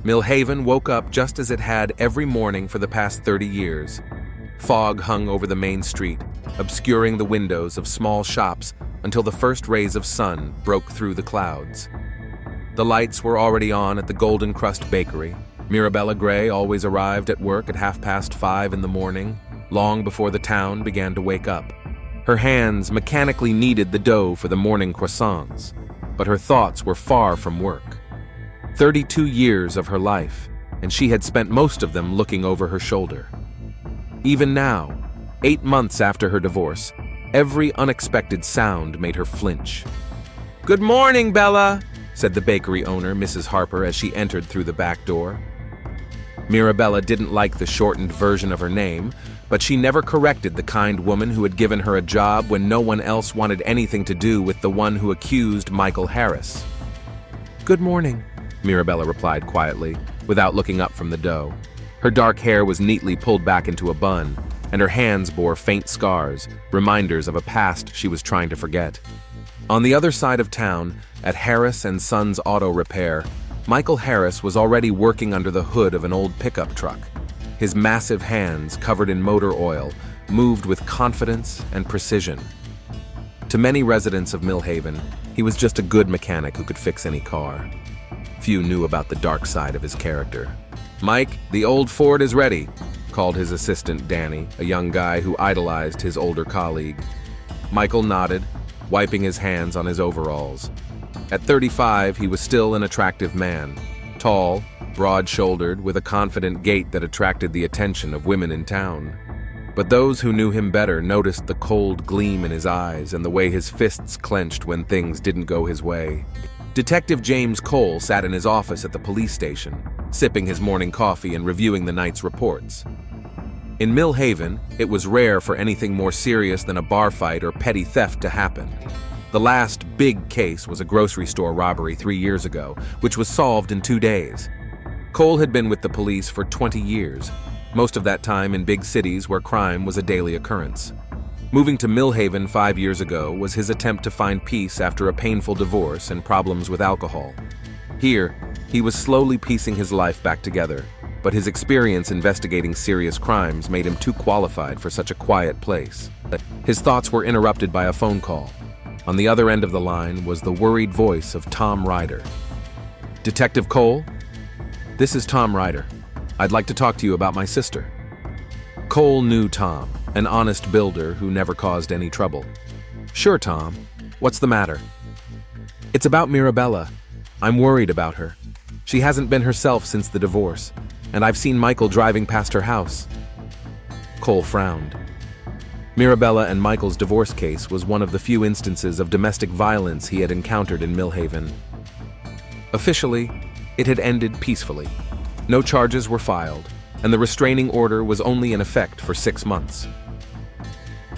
Millhaven woke up just as it had every morning for the past 30 years. Fog hung over the main street, obscuring the windows of small shops until the first rays of sun broke through the clouds. The lights were already on at the Golden Crust Bakery. Mirabella Gray always arrived at work at 5:30 in the morning, long before the town began to wake up. Her hands mechanically kneaded the dough for the morning croissants, but her thoughts were far from work. 32 years of her life, and she had spent most of them looking over her shoulder. Even now, 8 months after her divorce, every unexpected sound made her flinch. "Good morning, Bella," said the bakery owner, Mrs. Harper, as she entered through the back door. Mirabella didn't like the shortened version of her name, but she never corrected the kind woman who had given her a job when no one else wanted anything to do with the one who accused Michael Harris. "Good morning," Mirabella replied quietly, without looking up from the dough. Her dark hair was neatly pulled back into a bun, and her hands bore faint scars, reminders of a past she was trying to forget. On the other side of town, at Harris & Sons Auto Repair, Michael Harris was already working under the hood of an old pickup truck. His massive hands, covered in motor oil, moved with confidence and precision. To many residents of Millhaven, he was just a good mechanic who could fix any car. Few knew about the dark side of his character. "Mike, the old Ford is ready," called his assistant Danny, a young guy who idolized his older colleague. Michael nodded, wiping his hands on his overalls. At 35, he was still an attractive man, tall, broad-shouldered, with a confident gait that attracted the attention of women in town. But those who knew him better noticed the cold gleam in his eyes and the way his fists clenched when things didn't go his way. Detective James Cole sat in his office at the police station, sipping his morning coffee and reviewing the night's reports. In Millhaven, it was rare for anything more serious than a bar fight or petty theft to happen. The last big case was a grocery store robbery 3 years ago, which was solved in 2 days. Cole had been with the police for 20 years, most of that time in big cities where crime was a daily occurrence. Moving to Millhaven 5 years ago was his attempt to find peace after a painful divorce and problems with alcohol. Here, he was slowly piecing his life back together, but his experience investigating serious crimes made him too qualified for such a quiet place. His thoughts were interrupted by a phone call. On the other end of the line was the worried voice of Tom Ryder. "Detective Cole? This is Tom Ryder. I'd like to talk to you about my sister." Cole knew Tom, an honest builder who never caused any trouble. "Sure, Tom. What's the matter?" "It's about Mirabella. I'm worried about her. She hasn't been herself since the divorce, and I've seen Michael driving past her house." Cole frowned. Mirabella and Michael's divorce case was one of the few instances of domestic violence he had encountered in Millhaven. Officially, it had ended peacefully. No charges were filed, and the restraining order was only in effect for 6 months.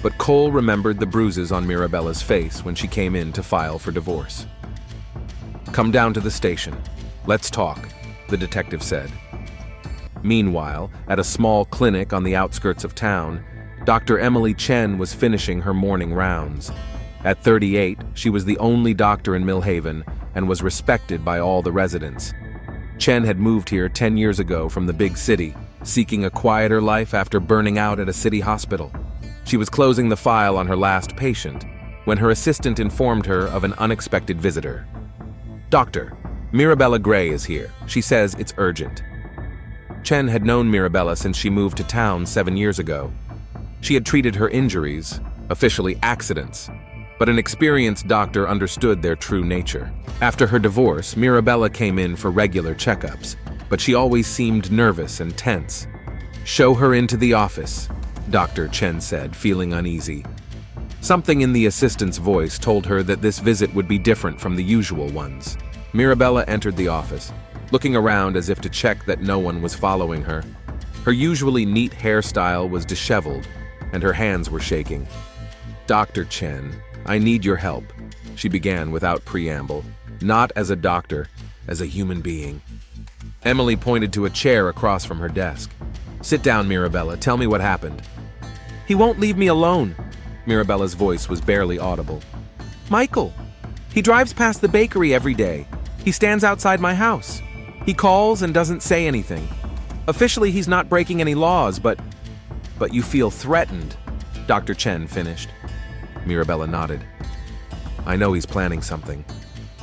But Cole remembered the bruises on Mirabella's face when she came in to file for divorce. "Come down to the station. Let's talk," the detective said. Meanwhile, at a small clinic on the outskirts of town, Dr. Emily Chen was finishing her morning rounds. At 38, she was the only doctor in Millhaven and was respected by all the residents. Chen had moved here 10 years ago from the big city, seeking a quieter life after burning out at a city hospital. She was closing the file on her last patient when her assistant informed her of an unexpected visitor. "Doctor, Mirabella Gray is here. She says it's urgent." Chen had known Mirabella since she moved to town 7 years ago. She had treated her injuries, officially accidents, but an experienced doctor understood their true nature. After her divorce, Mirabella came in for regular checkups, but she always seemed nervous and tense. "Show her into the office," Dr. Chen said, feeling uneasy. Something in the assistant's voice told her that this visit would be different from the usual ones. Mirabella entered the office, looking around as if to check that no one was following her. Her usually neat hairstyle was disheveled, and her hands were shaking. "Dr. Chen, I need your help," she began without preamble. "Not as a doctor, as a human being." Emily pointed to a chair across from her desk. "Sit down, Mirabella. Tell me what happened." "He won't leave me alone." Mirabella's voice was barely audible. "Michael. He drives past the bakery every day. He stands outside my house. He calls and doesn't say anything. Officially, he's not breaking any laws, but you feel threatened, Dr. Chen finished. Mirabella nodded. I know he's planning something.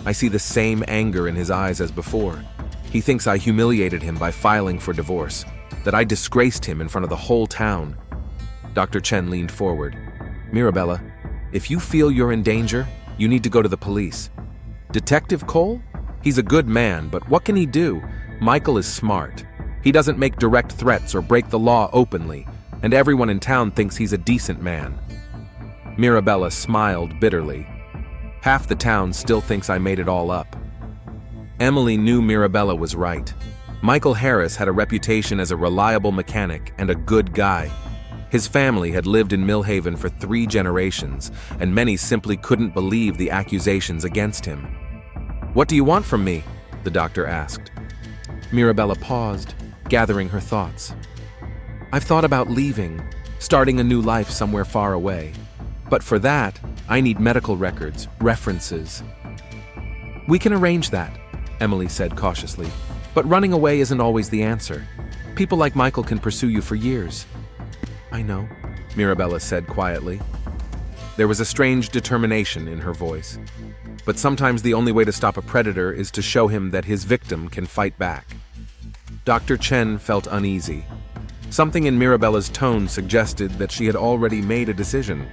I see the same anger in his eyes as before. He thinks I humiliated him by filing for divorce, that I disgraced him in front of the whole town. Dr. Chen leaned forward. Mirabella, if you feel you're in danger, you need to go to the police. Detective Cole? He's a good man, but what can he do? Michael is smart. He doesn't make direct threats or break the law openly, and everyone in town thinks he's a decent man. Mirabella smiled bitterly. Half the town still thinks I made it all up. Emily knew Mirabella was right. Michael Harris had a reputation as a reliable mechanic and a good guy. His family had lived in Millhaven for 3 generations, and many simply couldn't believe the accusations against him. What do you want from me? The doctor asked. Mirabella paused, gathering her thoughts. I've thought about leaving, starting a new life somewhere far away. But for that, I need medical records, references. We can arrange that, Emily said cautiously. But running away isn't always the answer. People like Michael can pursue you for years. I know, Mirabella said quietly. There was a strange determination in her voice. But sometimes the only way to stop a predator is to show him that his victim can fight back. Dr. Chen felt uneasy. Something in Mirabella's tone suggested that she had already made a decision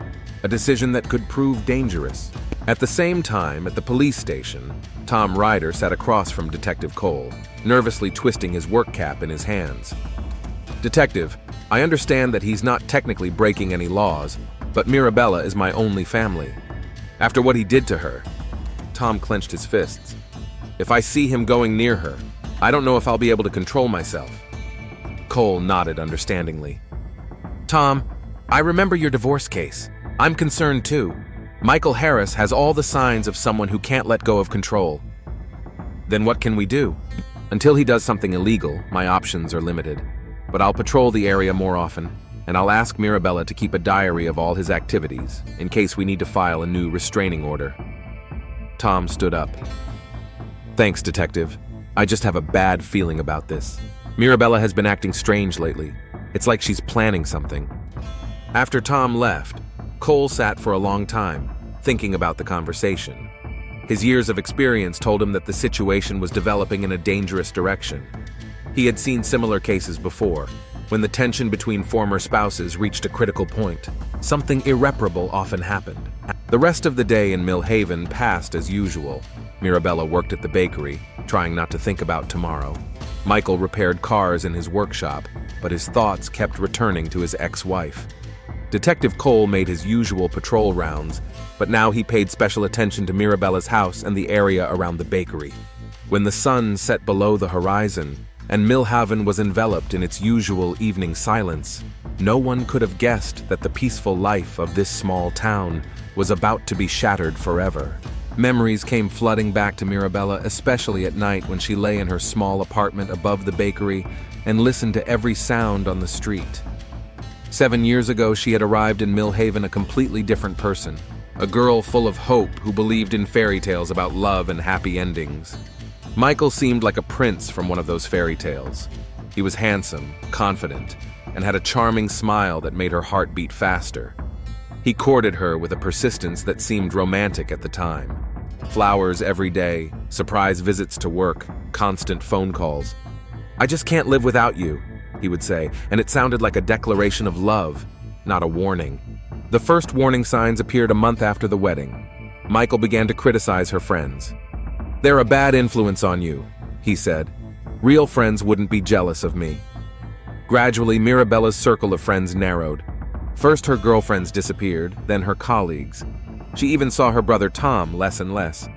that could prove dangerous. At the same time, at the police station, Tom Ryder sat across from Detective Cole, nervously twisting his work cap in his hands. Detective, I understand that he's not technically breaking any laws, but Mirabella is my only family. After what he did to her, Tom clenched his fists. If I see him going near her, I don't know if I'll be able to control myself. Cole nodded understandingly. Tom, I remember your divorce case. I'm concerned too. Michael Harris has all the signs of someone who can't let go of control. Then what can we do? Until he does something illegal, my options are limited. But I'll patrol the area more often, and I'll ask Mirabella to keep a diary of all his activities, in case we need to file a new restraining order. Tom stood up. Thanks, Detective. I just have a bad feeling about this. Mirabella has been acting strange lately. It's like she's planning something. After Tom left, Cole sat for a long time, thinking about the conversation. His years of experience told him that the situation was developing in a dangerous direction. He had seen similar cases before, when the tension between former spouses reached a critical point. Something irreparable often happened. The rest of the day in Millhaven passed as usual. Mirabella worked at the bakery, trying not to think about tomorrow. Michael repaired cars in his workshop, but his thoughts kept returning to his ex-wife. Detective Cole made his usual patrol rounds, but now he paid special attention to Mirabella's house and the area around the bakery. When the sun set below the horizon, and Millhaven was enveloped in its usual evening silence, no one could have guessed that the peaceful life of this small town was about to be shattered forever. Memories came flooding back to Mirabella, especially at night when she lay in her small apartment above the bakery and listened to every sound on the street. 7 years ago, she had arrived in Millhaven a completely different person, a girl full of hope who believed in fairy tales about love and happy endings. Michael seemed like a prince from one of those fairy tales. He was handsome, confident, and had a charming smile that made her heart beat faster. He courted her with a persistence that seemed romantic at the time. Flowers every day, surprise visits to work, constant phone calls. I just can't live without you, he would say, and it sounded like a declaration of love, not a warning. The first warning signs appeared a month after the wedding. Michael began to criticize her friends. They're a bad influence on you, he said. Real friends wouldn't be jealous of me. Gradually, Mirabella's circle of friends narrowed. First, her girlfriends disappeared, then her colleagues. She even saw her brother Tom less and less.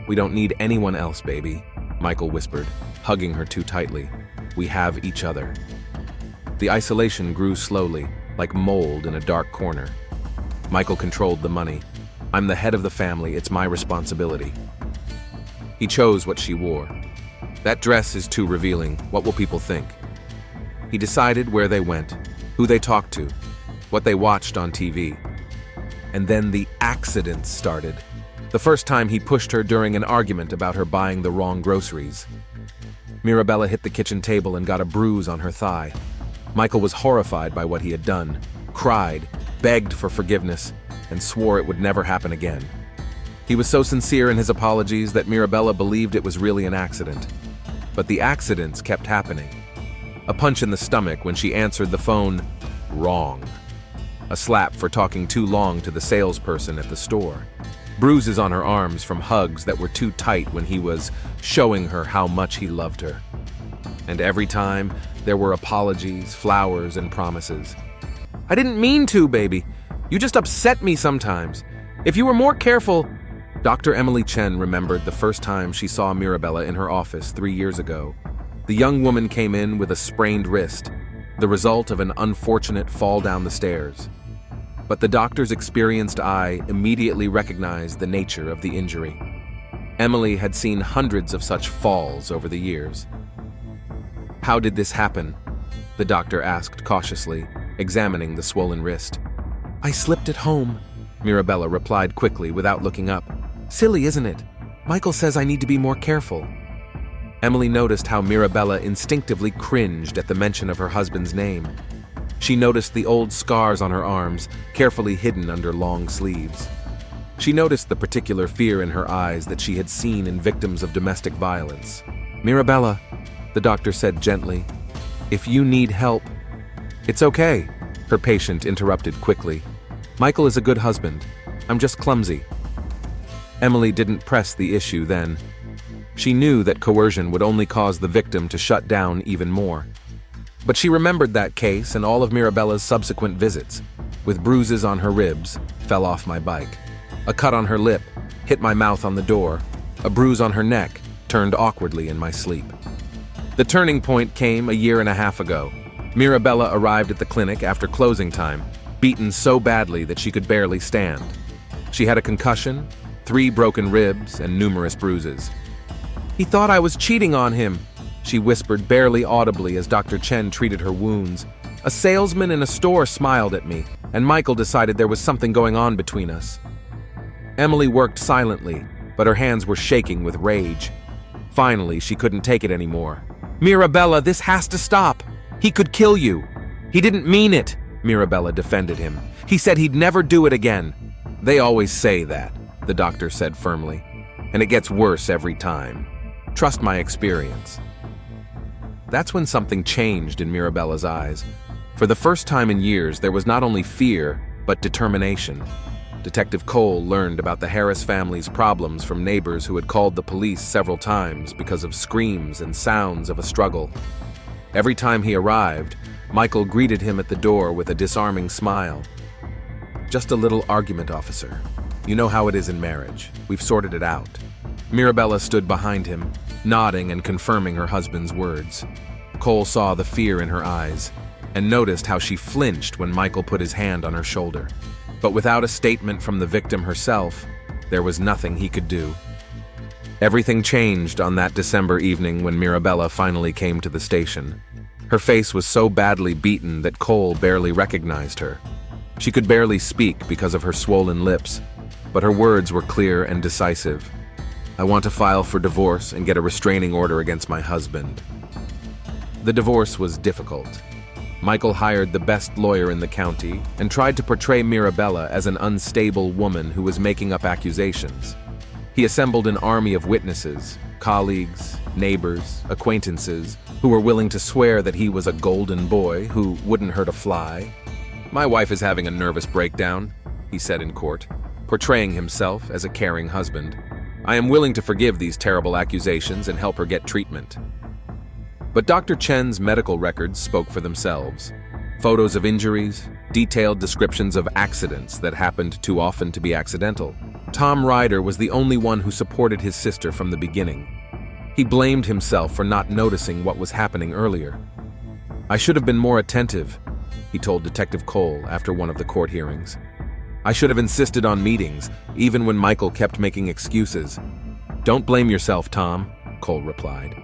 We don't need anyone else, baby, Michael whispered, hugging her too tightly. We have each other. The isolation grew slowly, like mold in a dark corner. Michael controlled the money. I'm the head of the family, it's my responsibility. He chose what she wore. That dress is too revealing, what will people think? He decided where they went, who they talked to, what they watched on TV. And then the accidents started. The first time he pushed her during an argument about her buying the wrong groceries. Mirabella hit the kitchen table and got a bruise on her thigh. Michael was horrified by what he had done, cried, begged for forgiveness, and swore it would never happen again. He was so sincere in his apologies that Mirabella believed it was really an accident. But the accidents kept happening. A punch in the stomach when she answered the phone, wrong. A slap for talking too long to the salesperson at the store. Bruises on her arms from hugs that were too tight when he was showing her how much he loved her. And every time, there were apologies, flowers, and promises. "I didn't mean to, baby. You just upset me sometimes. If you were more careful..." Dr. Emily Chen remembered the first time she saw Mirabella in her office 3 years ago. The young woman came in with a sprained wrist, the result of an unfortunate fall down the stairs. But the doctor's experienced eye immediately recognized the nature of the injury. Emily had seen hundreds of such falls over the years. "How did this happen?" the doctor asked cautiously, examining the swollen wrist. "I slipped at home," Mirabella replied quickly without looking up. "Silly, isn't it? Michael says I need to be more careful." Emily noticed how Mirabella instinctively cringed at the mention of her husband's name. She noticed the old scars on her arms, carefully hidden under long sleeves. She noticed the particular fear in her eyes that she had seen in victims of domestic violence. "Mirabella," the doctor said gently, "if you need help..." "It's okay," her patient interrupted quickly. "Michael is a good husband. I'm just clumsy." Emily didn't press the issue then. She knew that coercion would only cause the victim to shut down even more. But she remembered that case and all of Mirabella's subsequent visits, with bruises on her ribs, fell off my bike. A cut on her lip, hit my mouth on the door. A bruise on her neck, turned awkwardly in my sleep. The turning point came a year and a half ago. Mirabella arrived at the clinic after closing time, beaten so badly that she could barely stand. She had a concussion, 3 broken ribs, and numerous bruises. "He thought I was cheating on him," she whispered barely audibly as Dr. Chen treated her wounds. "A salesman in a store smiled at me, and Michael decided there was something going on between us." Emily worked silently, but her hands were shaking with rage. Finally, she couldn't take it anymore. "Mirabella, this has to stop. He could kill you." "He didn't mean it," Mirabella defended him. "He said he'd never do it again." "They always say that," the doctor said firmly. "And it gets worse every time. Trust my experience." That's when something changed in Mirabella's eyes. For the first time in years, there was not only fear, but determination. Detective Cole learned about the Harris family's problems from neighbors who had called the police several times because of screams and sounds of a struggle. Every time he arrived, Michael greeted him at the door with a disarming smile. "Just a little argument, officer. You know how it is in marriage. We've sorted it out." Mirabella stood behind him, nodding and confirming her husband's words. Cole saw the fear in her eyes and noticed how she flinched when Michael put his hand on her shoulder. But without a statement from the victim herself, there was nothing he could do. Everything changed on that December evening when Mirabella finally came to the station. Her face was so badly beaten that Cole barely recognized her. She could barely speak because of her swollen lips, but her words were clear and decisive. "I want to file for divorce and get a restraining order against my husband." The divorce was difficult. Michael hired the best lawyer in the county and tried to portray Mirabella as an unstable woman who was making up accusations. He assembled an army of witnesses, colleagues, neighbors, acquaintances, who were willing to swear that he was a golden boy who wouldn't hurt a fly. "My wife is having a nervous breakdown," he said in court, portraying himself as a caring husband. "I am willing to forgive these terrible accusations and help her get treatment." But Dr. Chen's medical records spoke for themselves. Photos of injuries, detailed descriptions of accidents that happened too often to be accidental. Tom Ryder was the only one who supported his sister from the beginning. He blamed himself for not noticing what was happening earlier. "I should have been more attentive," he told Detective Cole after one of the court hearings. "I should have insisted on meetings, even when Michael kept making excuses." "Don't blame yourself, Tom," Cole replied.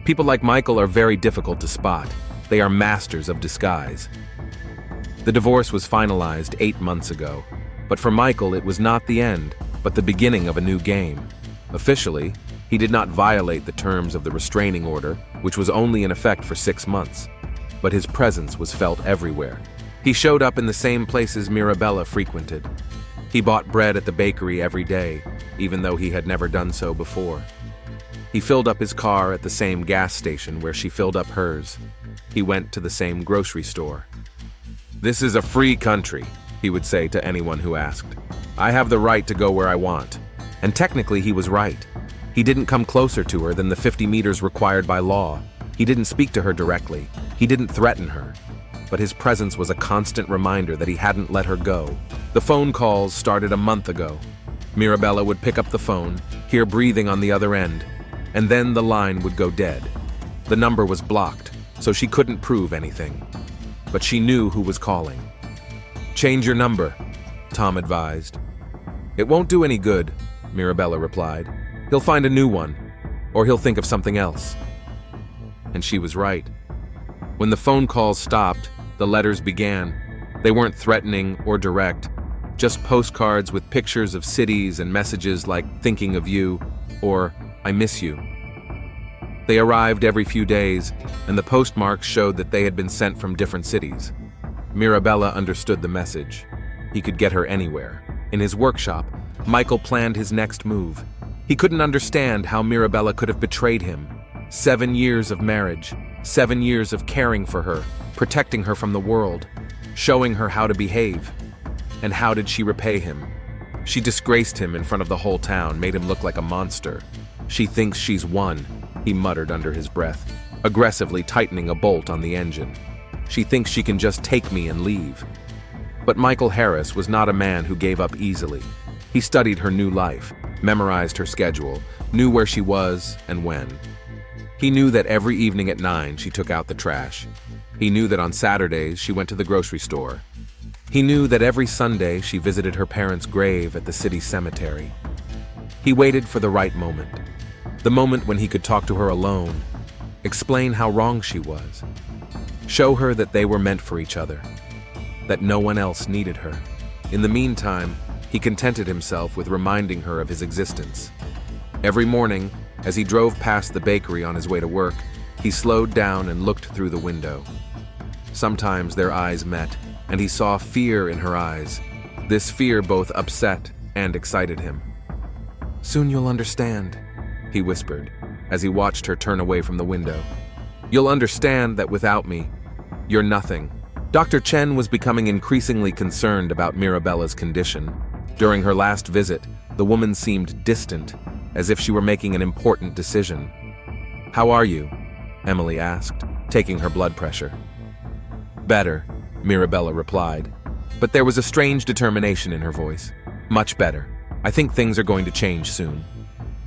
"People like Michael are very difficult to spot. They are masters of disguise." The divorce was finalized 8 months ago, but for Michael it was not the end, but the beginning of a new game. Officially, He did not violate the terms of the restraining order, which was only in effect for 6 months, but his presence was felt everywhere. He showed up in the same places Mirabella frequented. He bought bread at the bakery every day, even though he had never done so before. He filled up his car at the same gas station where she filled up hers. He went to the same grocery store. "This is a free country," he would say to anyone who asked. "I have the right to go where I want." And technically he was right. He didn't come closer to her than the 50 meters required by law. He didn't speak to her directly. He didn't threaten her. But his presence was a constant reminder that he hadn't let her go. The phone calls started a month ago. Mirabella would pick up the phone, hear breathing on the other end, and then the line would go dead. The number was blocked, so she couldn't prove anything. But she knew who was calling. "Change your number," Tom advised. "It won't do any good," Mirabella replied. "He'll find a new one, or he'll think of something else." And she was right. When the phone calls stopped, the letters began. They weren't threatening or direct, just postcards with pictures of cities and messages like "thinking of you" or "I miss you." They arrived every few days, and the postmarks showed that they had been sent from different cities. Mirabella understood the message. He could get her anywhere. In his workshop, Michael planned his next move. He couldn't understand how Mirabella could have betrayed him. 7 years of marriage, 7 years of caring for her, protecting her from the world, showing her how to behave. And how did she repay him? She disgraced him in front of the whole town, made him look like a monster. "She thinks she's won," he muttered under his breath, aggressively tightening a bolt on the engine. "She thinks she can just take me and leave." But Michael Harris was not a man who gave up easily. He studied her new life, memorized her schedule, knew where she was and when. He knew that every evening at 9 she took out the trash. He knew that on Saturdays she went to the grocery store. He knew that every Sunday she visited her parents' grave at the city cemetery. He waited for the right moment, the moment when he could talk to her alone, explain how wrong she was, show her that they were meant for each other, that no one else needed her. In the meantime, he contented himself with reminding her of his existence. Every morning, as he drove past the bakery on his way to work, he slowed down and looked through the window. Sometimes their eyes met, and he saw fear in her eyes. This fear both upset and excited him. "Soon you'll understand," he whispered, as he watched her turn away from the window. "You'll understand that without me, you're nothing." Dr. Chen was becoming increasingly concerned about Mirabella's condition. During her last visit, the woman seemed distant, as if she were making an important decision. "How are you?" Emily asked, taking her blood pressure. "Better," Mirabella replied, but there was a strange determination in her voice. "Much better. I think things are going to change soon."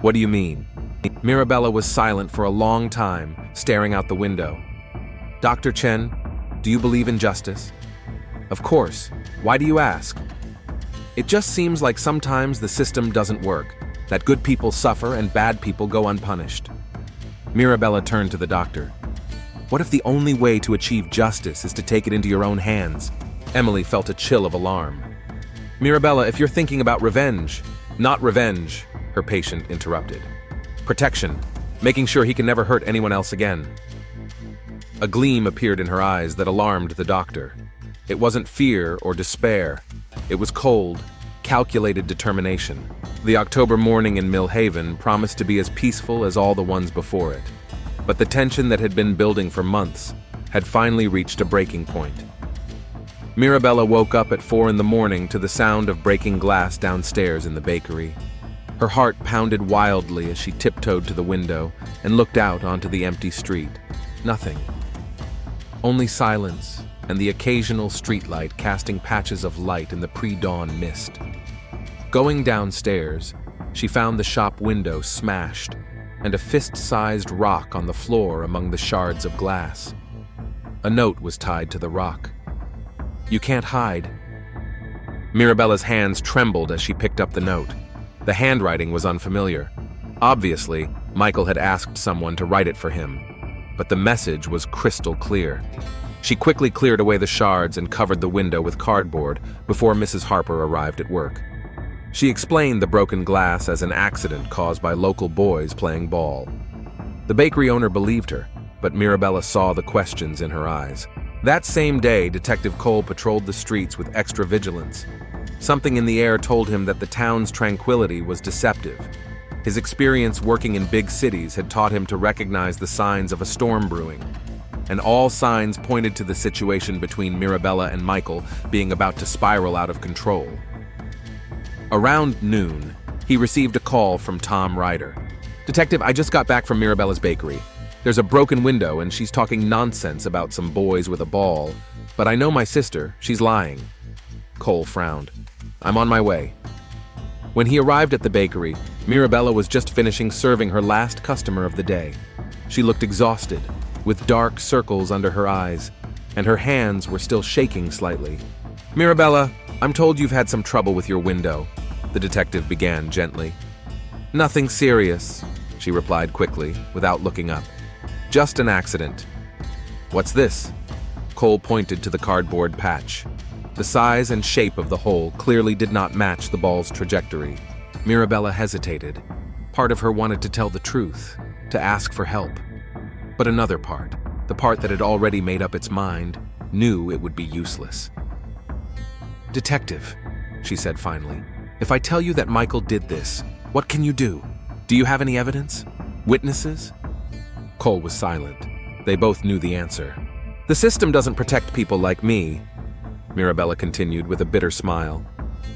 "What do you mean?" Mirabella was silent for a long time, staring out the window. "Dr. Chen, do you believe in justice?" "Of course. Why do you ask?" "It just seems like sometimes the system doesn't work, that good people suffer and bad people go unpunished." Mirabella turned to the doctor. "What if the only way to achieve justice is to take it into your own hands?" Emily felt a chill of alarm. "Mirabella, if you're thinking about revenge..." "Not revenge," her patient interrupted. "Protection, making sure he can never hurt anyone else again." A gleam appeared in her eyes that alarmed the doctor. It wasn't fear or despair. It was cold, calculated determination. The October morning in Mill Haven promised to be as peaceful as all the ones before it. But the tension that had been building for months had finally reached a breaking point. Mirabella woke up at 4 a.m. to the sound of breaking glass downstairs in the bakery. Her heart pounded wildly as she tiptoed to the window and looked out onto the empty street. Nothing. Only silence and the occasional streetlight casting patches of light in the pre-dawn mist. Going downstairs, she found the shop window smashed and a fist-sized rock on the floor among the shards of glass. A note was tied to the rock. "You can't hide." Mirabella's hands trembled as she picked up the note. The handwriting was unfamiliar. Obviously, Michael had asked someone to write it for him, but the message was crystal clear. She quickly cleared away the shards and covered the window with cardboard before Mrs. Harper arrived at work. She explained the broken glass as an accident caused by local boys playing ball. The bakery owner believed her, but Mirabella saw the questions in her eyes. That same day, Detective Cole patrolled the streets with extra vigilance. Something in the air told him that the town's tranquility was deceptive. His experience working in big cities had taught him to recognize the signs of a storm brewing, and all signs pointed to the situation between Mirabella and Michael being about to spiral out of control. Around noon, he received a call from Tom Ryder. "Detective, I just got back from Mirabella's bakery. There's a broken window and she's talking nonsense about some boys with a ball, but I know my sister, she's lying." Cole frowned. "I'm on my way." When he arrived at the bakery, Mirabella was just finishing serving her last customer of the day. She looked exhausted, with dark circles under her eyes, and her hands were still shaking slightly. "Mirabella, I'm told you've had some trouble with your window," the detective began gently. "Nothing serious," she replied quickly, without looking up. "Just an accident." "What's this?" Cole pointed to the cardboard patch. The size and shape of the hole clearly did not match the ball's trajectory. Mirabella hesitated. Part of her wanted to tell the truth, to ask for help. But another part, the part that had already made up its mind, knew it would be useless. "Detective," she said finally, "if I tell you that Michael did this, what can you do? Do you have any evidence? Witnesses?" Cole was silent. They both knew the answer. "The system doesn't protect people like me," Mirabella continued with a bitter smile.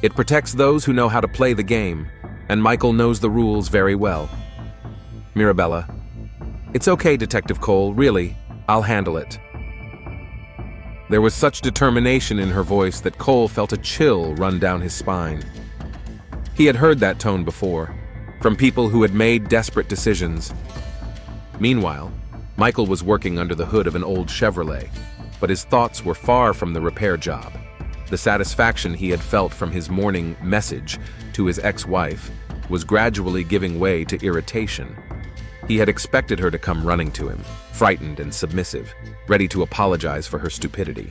"It protects those who know how to play the game, and Michael knows the rules very well." Mirabella, "It's okay, Detective Cole, really. I'll handle it." There was such determination in her voice that Cole felt a chill run down his spine. He had heard that tone before, from people who had made desperate decisions. Meanwhile, Michael was working under the hood of an old Chevrolet, but his thoughts were far from the repair job. The satisfaction he had felt from his morning message to his ex-wife was gradually giving way to irritation. He had expected her to come running to him, frightened and submissive, ready to apologize for her stupidity.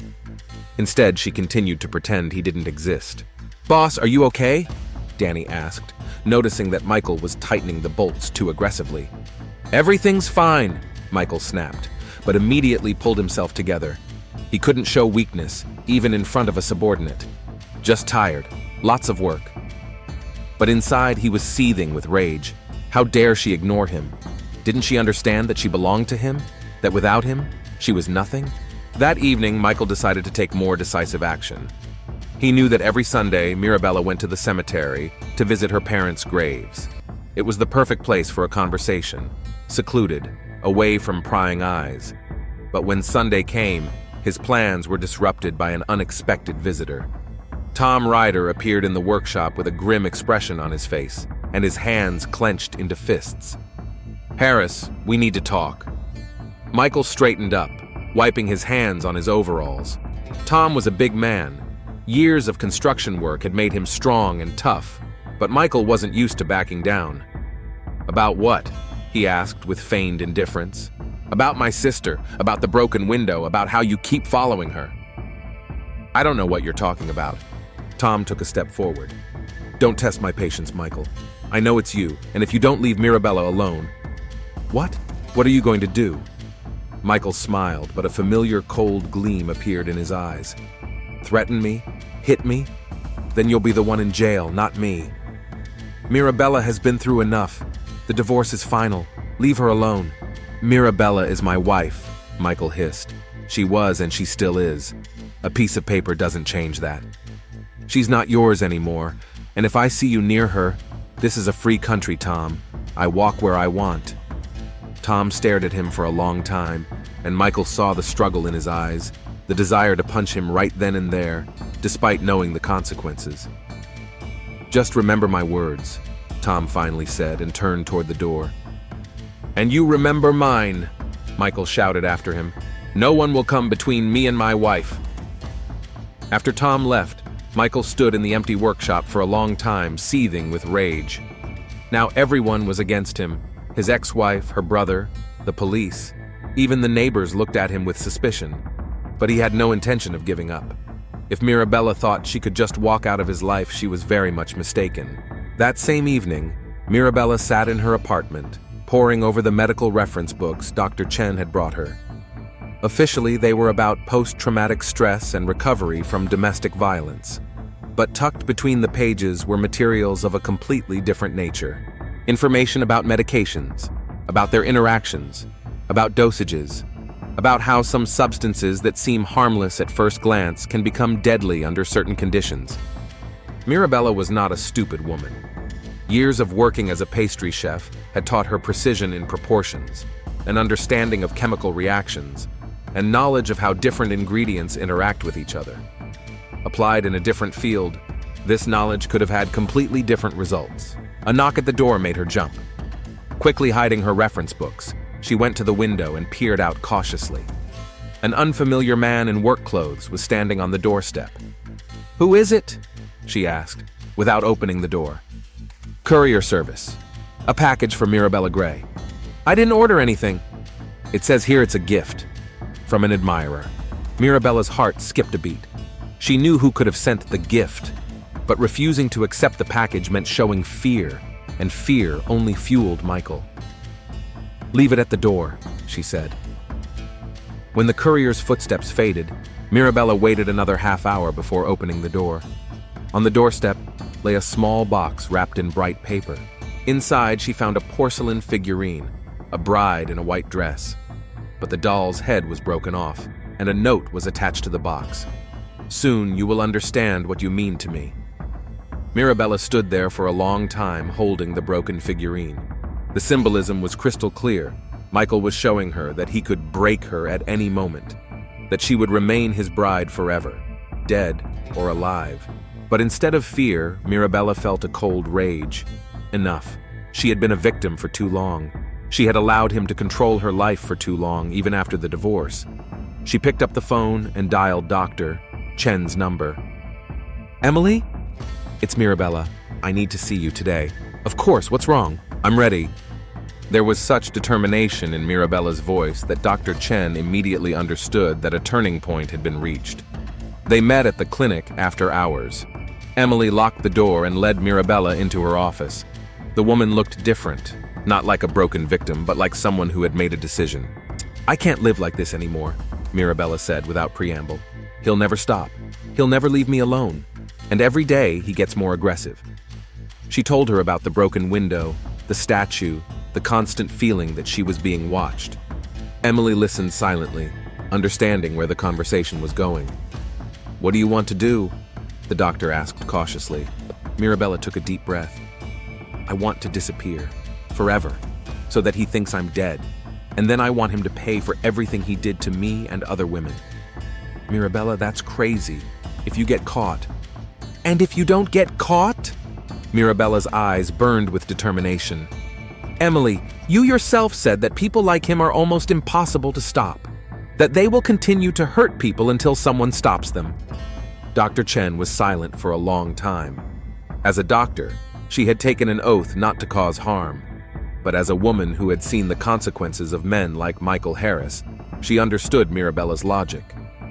Instead, she continued to pretend he didn't exist. "Boss, are you okay?" Danny asked, noticing that Michael was tightening the bolts too aggressively. "Everything's fine," Michael snapped, but immediately pulled himself together. He couldn't show weakness, even in front of a subordinate. Just tired, lots of work. But inside, he was seething with rage. How dare she ignore him? Didn't she understand that she belonged to him? That without him, she was nothing? That evening, Michael decided to take more decisive action. He knew that every Sunday, Mirabella went to the cemetery to visit her parents' graves. It was the perfect place for a conversation, secluded, away from prying eyes. But when Sunday came, his plans were disrupted by an unexpected visitor. Tom Ryder appeared in the workshop with a grim expression on his face, and his hands clenched into fists. "Harris, we need to talk." Michael straightened up, wiping his hands on his overalls. Tom was a big man. Years of construction work had made him strong and tough, but Michael wasn't used to backing down. "About what?" he asked with feigned indifference. "About my sister, about the broken window, about how you keep following her." "I don't know what you're talking about." Tom took a step forward. "Don't test my patience, Michael. I know it's you, and if you don't leave Mirabella alone..." "What? What are you going to do?" Michael smiled, but a familiar cold gleam appeared in his eyes. "Threaten me? Hit me? Then you'll be the one in jail, not me. Mirabella has been through enough. The divorce is final. Leave her alone." "Mirabella is my wife," Michael hissed. "She was and she still is. A piece of paper doesn't change that. She's not yours anymore, and if I see you near her, this is a free country, Tom. I walk where I want." Tom stared at him for a long time, and Michael saw the struggle in his eyes, the desire to punch him right then and there, despite knowing the consequences. "Just remember my words," Tom finally said and turned toward the door. "And you remember mine," Michael shouted after him. "No one will come between me and my wife." After Tom left, Michael stood in the empty workshop for a long time, seething with rage. Now everyone was against him. His ex-wife, her brother, the police. Even the neighbors looked at him with suspicion. But he had no intention of giving up. If Mirabella thought she could just walk out of his life, she was very much mistaken. That same evening, Mirabella sat in her apartment, poring over the medical reference books Dr. Chen had brought her. Officially, they were about post-traumatic stress and recovery from domestic violence. But tucked between the pages were materials of a completely different nature. Information about medications, about their interactions, about dosages, about how some substances that seem harmless at first glance can become deadly under certain conditions. Mirabella was not a stupid woman. Years of working as a pastry chef had taught her precision in proportions, an understanding of chemical reactions, and knowledge of how different ingredients interact with each other. Applied in a different field, this knowledge could have had completely different results. A knock at the door made her jump. Quickly hiding her reference books, she went to the window and peered out cautiously. An unfamiliar man in work clothes was standing on the doorstep. "Who is it?" she asked, without opening the door. "Courier service. A package for Mirabella Gray." "I didn't order anything." "It says here it's a gift." From an admirer. Mirabella's heart skipped a beat. She knew who could have sent the gift, but refusing to accept the package meant showing fear, and fear only fueled Michael. "Leave it at the door," she said. When the courier's footsteps faded, Mirabella waited another half hour before opening the door. On the doorstep lay a small box wrapped in bright paper. Inside, she found a porcelain figurine, a bride in a white dress. But the doll's head was broken off, and a note was attached to the box. "Soon you will understand what you mean to me." Mirabella stood there for a long time holding the broken figurine. The symbolism was crystal clear. Michael was showing her that he could break her at any moment, that she would remain his bride forever, dead or alive. But instead of fear, Mirabella felt a cold rage. Enough. She had been a victim for too long. She had allowed him to control her life for too long, even after the divorce. She picked up the phone and dialed Dr. Chen's number. "Emily? It's Mirabella. I need to see you today." "Of course, what's wrong?" "I'm ready." There was such determination in Mirabella's voice that Dr. Chen immediately understood that a turning point had been reached. They met at the clinic after hours. Emily locked the door and led Mirabella into her office. The woman looked different, not like a broken victim, but like someone who had made a decision. "I can't live like this anymore," Mirabella said without preamble. "He'll never stop. He'll never leave me alone. And every day he gets more aggressive." She told her about the broken window, the statue, the constant feeling that she was being watched. Emily listened silently, understanding where the conversation was going. "What do you want to do?" the doctor asked cautiously. Mirabella took a deep breath. "I want to disappear, forever, so that he thinks I'm dead. And then I want him to pay for everything he did to me and other women." "Mirabella, that's crazy. If you get caught." "And if you don't get caught?" Mirabella's eyes burned with determination. "Emily, you yourself said that people like him are almost impossible to stop, that they will continue to hurt people until someone stops them." Dr. Chen was silent for a long time. As a doctor, she had taken an oath not to cause harm. But as a woman who had seen the consequences of men like Michael Harris, she understood Mirabella's logic.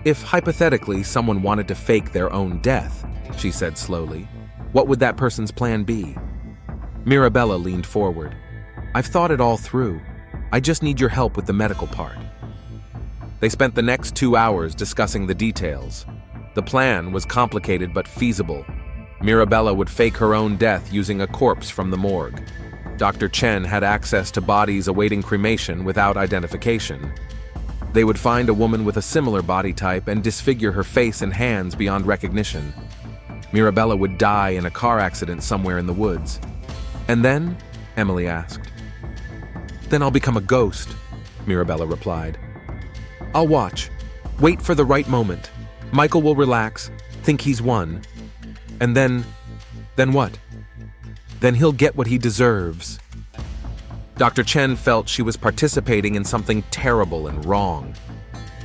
"If hypothetically someone wanted to fake their own death," she said slowly, "what would that person's plan be?" Mirabella leaned forward. "I've thought it all through. I just need your help with the medical part." They spent the next 2 hours discussing the details. The plan was complicated but feasible. Mirabella would fake her own death using a corpse from the morgue. Dr. Chen had access to bodies awaiting cremation without identification. They would find a woman with a similar body type and disfigure her face and hands beyond recognition. Mirabella would die in a car accident somewhere in the woods. "And then?" Emily asked. "Then I'll become a ghost," Mirabella replied. "I'll watch, wait for the right moment. Michael will relax, think he's won. And then what? Then he'll get what he deserves." Dr. Chen felt she was participating in something terrible and wrong.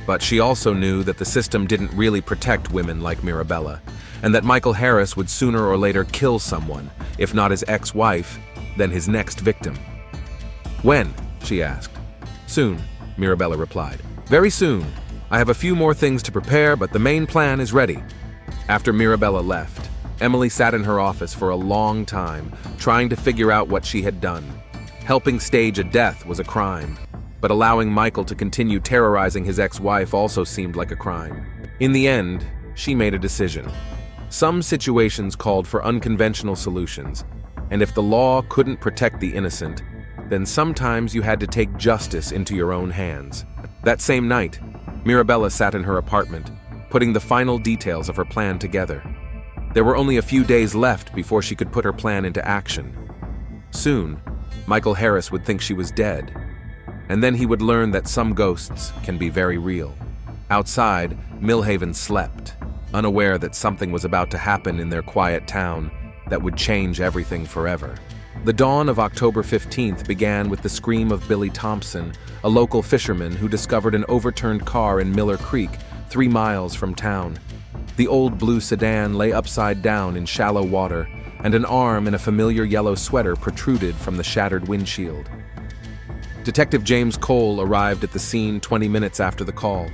But she also knew that the system didn't really protect women like Mirabella, and that Michael Harris would sooner or later kill someone, if not his ex-wife, then his next victim. "When?" she asked. "Soon," Mirabella replied. "Very soon. I have a few more things to prepare, but the main plan is ready." After Mirabella left, Emily sat in her office for a long time, trying to figure out what she had done. Helping stage a death was a crime, but allowing Michael to continue terrorizing his ex-wife also seemed like a crime. In the end, she made a decision. Some situations called for unconventional solutions, and if the law couldn't protect the innocent, then sometimes you had to take justice into your own hands. That same night, Mirabella sat in her apartment, putting the final details of her plan together. There were only a few days left before she could put her plan into action. Soon, Michael Harris would think she was dead, and then he would learn that some ghosts can be very real. Outside, Millhaven slept, unaware that something was about to happen in their quiet town that would change everything forever. The dawn of October 15th began with the scream of Billy Thompson, a local fisherman who discovered an overturned car in Miller Creek, 3 miles from town. The old blue sedan lay upside down in shallow water, and an arm in a familiar yellow sweater protruded from the shattered windshield. Detective James Cole arrived at the scene 20 minutes after the call.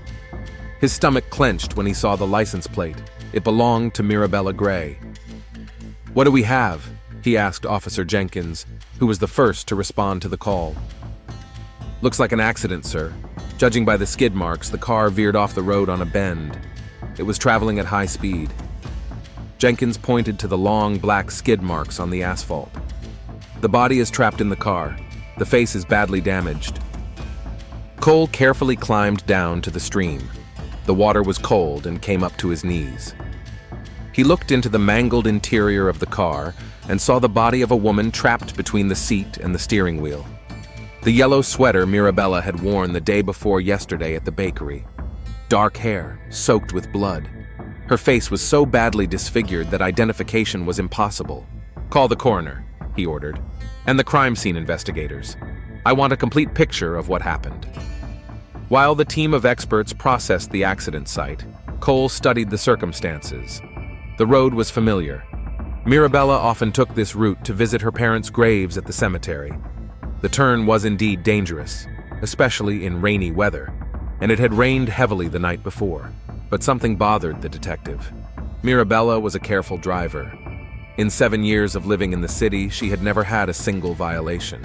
His stomach clenched when he saw the license plate. It belonged to Mirabella Gray. "What do we have?" he asked Officer Jenkins, who was the first to respond to the call. "Looks like an accident, sir. Judging by the skid marks, the car veered off the road on a bend. It was traveling at high speed." Jenkins pointed to the long black skid marks on the asphalt. "The body is trapped in the car. The face is badly damaged." Cole carefully climbed down to the stream. The water was cold and came up to his knees. He looked into the mangled interior of the car and saw the body of a woman trapped between the seat and the steering wheel. The yellow sweater Mirabella had worn the day before yesterday at the bakery. Dark hair, soaked with blood. Her face was so badly disfigured that identification was impossible. "Call the coroner," he ordered, "and the crime scene investigators. I want a complete picture of what happened." While the team of experts processed the accident site, Cole studied the circumstances. The road was familiar. Mirabella often took this route to visit her parents' graves at the cemetery. The turn was indeed dangerous, especially in rainy weather, and it had rained heavily the night before. But something bothered the detective. Mirabella was a careful driver. In 7 years of living in the city, she had never had a single violation.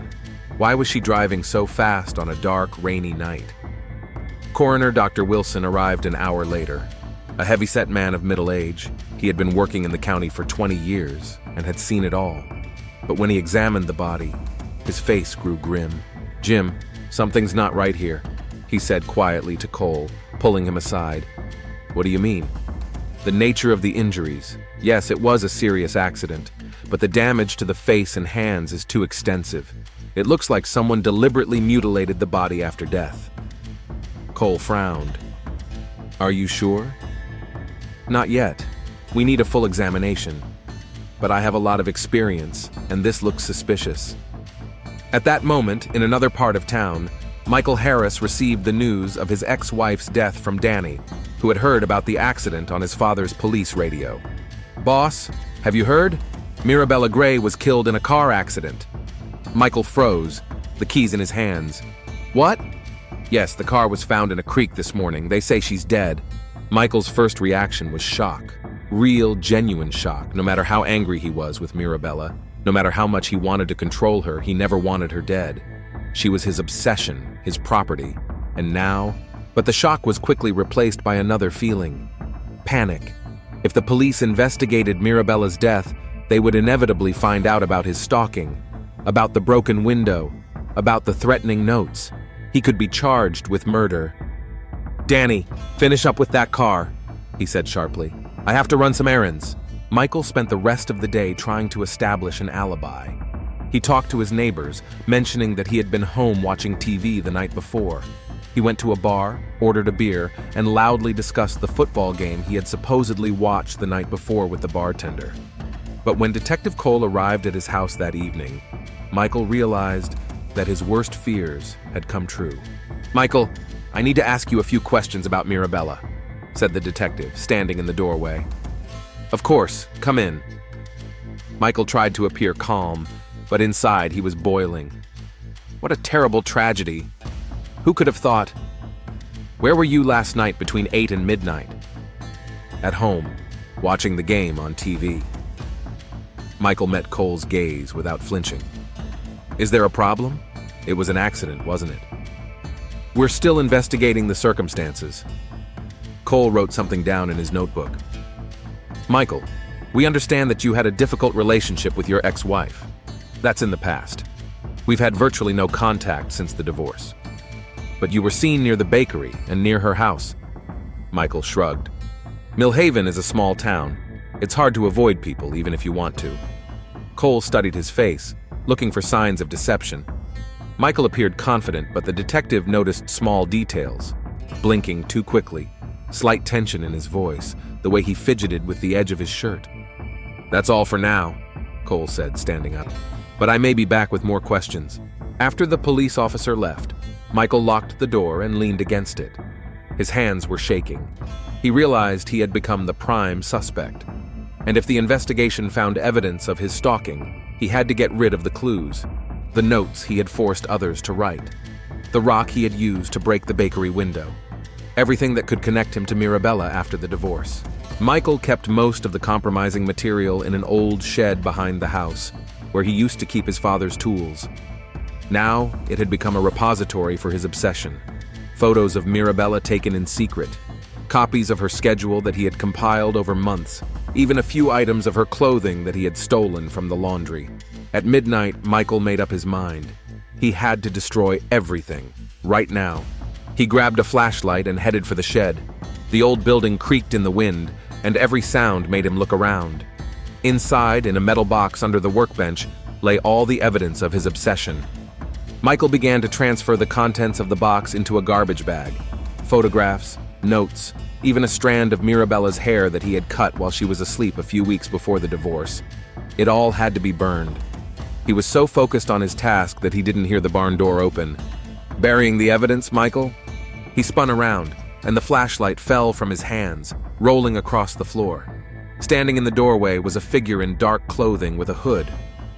Why was she driving so fast on a dark, rainy night? Coroner Dr. Wilson arrived an hour later. A heavy-set man of middle age, he had been working in the county for 20 years and had seen it all. But when he examined the body, his face grew grim. "Jim, something's not right here," he said quietly to Cole, pulling him aside. "What do you mean?" "The nature of the injuries. Yes, it was a serious accident, but the damage to the face and hands is too extensive. It looks like someone deliberately mutilated the body after death." Cole frowned. "Are you sure?" "Not yet. We need a full examination. But I have a lot of experience, and this looks suspicious." At that moment, in another part of town, Michael Harris received the news of his ex-wife's death from Danny, who had heard about the accident on his father's police radio. "Boss, have you heard? Mirabella Gray was killed in a car accident." Michael froze, the keys in his hands. "What?" "Yes, the car was found in a creek this morning. They say she's dead." Michael's first reaction was shock. Real, genuine shock. No matter how angry he was with Mirabella, no matter how much he wanted to control her, he never wanted her dead. She was his obsession, his property. And now? But the shock was quickly replaced by another feeling. Panic. If the police investigated Mirabella's death, they would inevitably find out about his stalking, about the broken window, about the threatening notes. He could be charged with murder. "Danny, finish up with that car," he said sharply. "I have to run some errands." Michael spent the rest of the day trying to establish an alibi. He talked to his neighbors, mentioning that he had been home watching TV the night before. He went to a bar, ordered a beer, and loudly discussed the football game he had supposedly watched the night before with the bartender. But when Detective Cole arrived at his house that evening, Michael realized that his worst fears had come true. "Michael, I need to ask you a few questions about Mirabella," said the detective, standing in the doorway. "Of course, come in." Michael tried to appear calm, but inside he was boiling. What a terrible tragedy. Who could have thought? "Where were you last night between 8 and midnight?" "At home." watching the game on TV. Michael met Cole's gaze without flinching. Is there a problem? It was an accident, wasn't it? We're still investigating the circumstances. Cole wrote something down in his notebook. Michael, we understand that you had a difficult relationship with your ex-wife. That's in the past. We've had virtually no contact since the divorce. But you were seen near the bakery and near her house. Michael shrugged. Millhaven is a small town. It's hard to avoid people, even if you want to. Cole studied his face, looking for signs of deception. Michael appeared confident, but the detective noticed small details. Blinking too quickly, slight tension in his voice, the way he fidgeted with the edge of his shirt. That's all for now, Cole said, standing up. But I may be back with more questions. After the police officer left, Michael locked the door and leaned against it. His hands were shaking. He realized he had become the prime suspect. And if the investigation found evidence of his stalking, he had to get rid of the clues, the notes he had forced others to write, the rock he had used to break the bakery window, everything that could connect him to Mirabella after the divorce. Michael kept most of the compromising material in an old shed behind the house, where he used to keep his father's tools. Now, it had become a repository for his obsession. Photos of Mirabella taken in secret, copies of her schedule that he had compiled over months, even a few items of her clothing that he had stolen from the laundry. At midnight, Michael made up his mind. He had to destroy everything, right now. He grabbed a flashlight and headed for the shed. The old building creaked in the wind, and every sound made him look around. Inside, in a metal box under the workbench, lay all the evidence of his obsession. Michael began to transfer the contents of the box into a garbage bag. Photographs, notes, even a strand of Mirabella's hair that he had cut while she was asleep a few weeks before the divorce. It all had to be burned. He was so focused on his task that he didn't hear the barn door open. Burying the evidence, Michael? He spun around, and the flashlight fell from his hands, rolling across the floor. Standing in the doorway was a figure in dark clothing with a hood.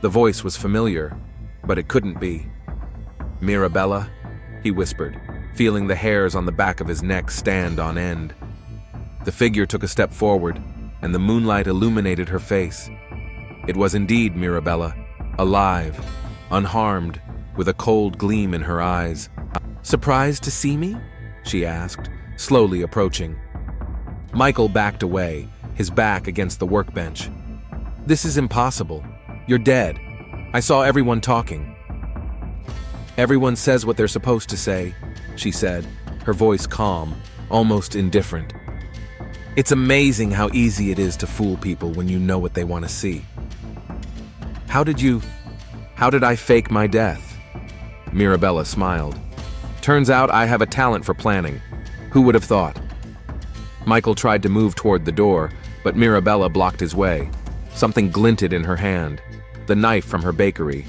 The voice was familiar, but it couldn't be. Mirabella, he whispered, feeling the hairs on the back of his neck stand on end. The figure took a step forward, and the moonlight illuminated her face. It was indeed Mirabella, alive, unharmed, with a cold gleam in her eyes. "Surprised to see me?" she asked, slowly approaching. Michael backed away, his back against the workbench. "This is impossible. You're dead. I saw everyone talking." "Everyone says what they're supposed to say," she said, her voice calm, almost indifferent. "It's amazing how easy it is to fool people when you know what they want to see." How did I fake my death?" Mirabella smiled. "Turns out I have a talent for planning. Who would have thought?" Michael tried to move toward the door, but Mirabella blocked his way. Something glinted in her hand, the knife from her bakery.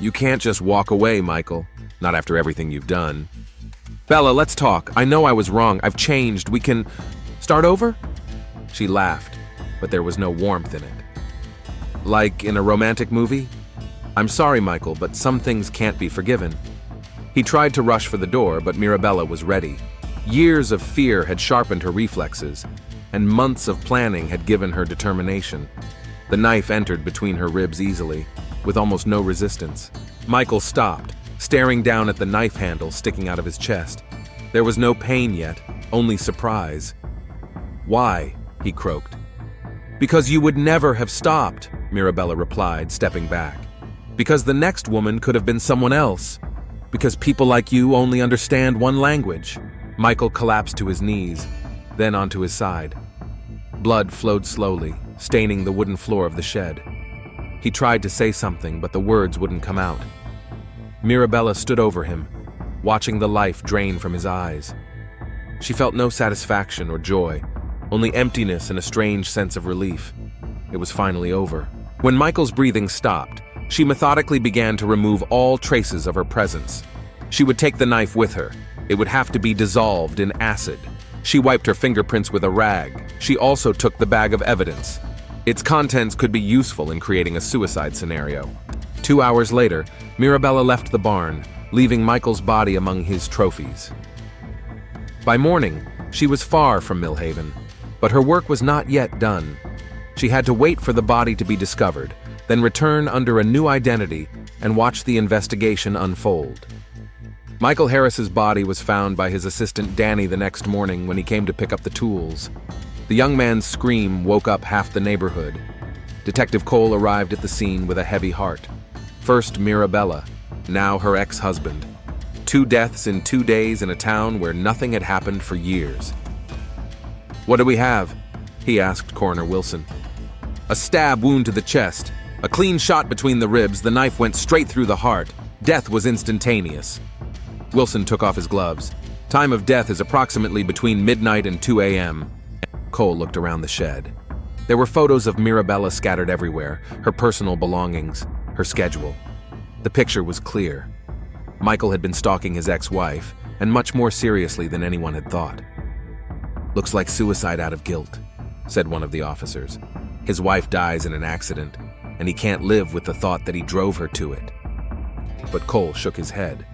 "You can't just walk away, Michael. Not after everything you've done." "Bella, let's talk. I know I was wrong. I've changed. We can start over?" She laughed, but there was no warmth in it. "Like in a romantic movie?" "I'm sorry, Michael, but some things can't be forgiven." He tried to rush for the door, but Mirabella was ready. Years of fear had sharpened her reflexes, and months of planning had given her determination. The knife entered between her ribs easily, with almost no resistance. Michael stopped, staring down at the knife handle sticking out of his chest. There was no pain yet, only surprise. "Why?" he croaked. "Because you would never have stopped," Mirabella replied, stepping back. "Because the next woman could have been someone else. Because people like you only understand one language." Michael collapsed to his knees, then onto his side. Blood flowed slowly, staining the wooden floor of the shed. He tried to say something, but the words wouldn't come out. Mirabella stood over him, watching the life drain from his eyes. She felt no satisfaction or joy, only emptiness and a strange sense of relief. It was finally over. When Michael's breathing stopped, she methodically began to remove all traces of her presence. She would take the knife with her. It would have to be dissolved in acid. She wiped her fingerprints with a rag. She also took the bag of evidence. Its contents could be useful in creating a suicide scenario. 2 hours later, Mirabella left the barn, leaving Michael's body among his trophies. By morning, she was far from Millhaven, But her work was not yet done. She had to wait for the body to be discovered, then return under a new identity and watch the investigation unfold. Michael Harris's body was found by his assistant Danny the next morning when he came to pick up the tools. The young man's scream woke up half the neighborhood. Detective Cole arrived at the scene with a heavy heart. First Mirabella, now her ex-husband. 2 deaths in 2 days in a town where nothing had happened for years. "What do we have?" he asked Coroner Wilson. "A stab wound to the chest. A clean shot between the ribs, the knife went straight through the heart. Death was instantaneous." Wilson took off his gloves. "Time of death is approximately between midnight and 2 a.m. Cole looked around the shed. There were photos of Mirabella scattered everywhere, her personal belongings, her schedule. The picture was clear. Michael had been stalking his ex-wife, and much more seriously than anyone had thought. "Looks like suicide out of guilt," said one of the officers. "His wife dies in an accident, and he can't live with the thought that he drove her to it." But Cole shook his head.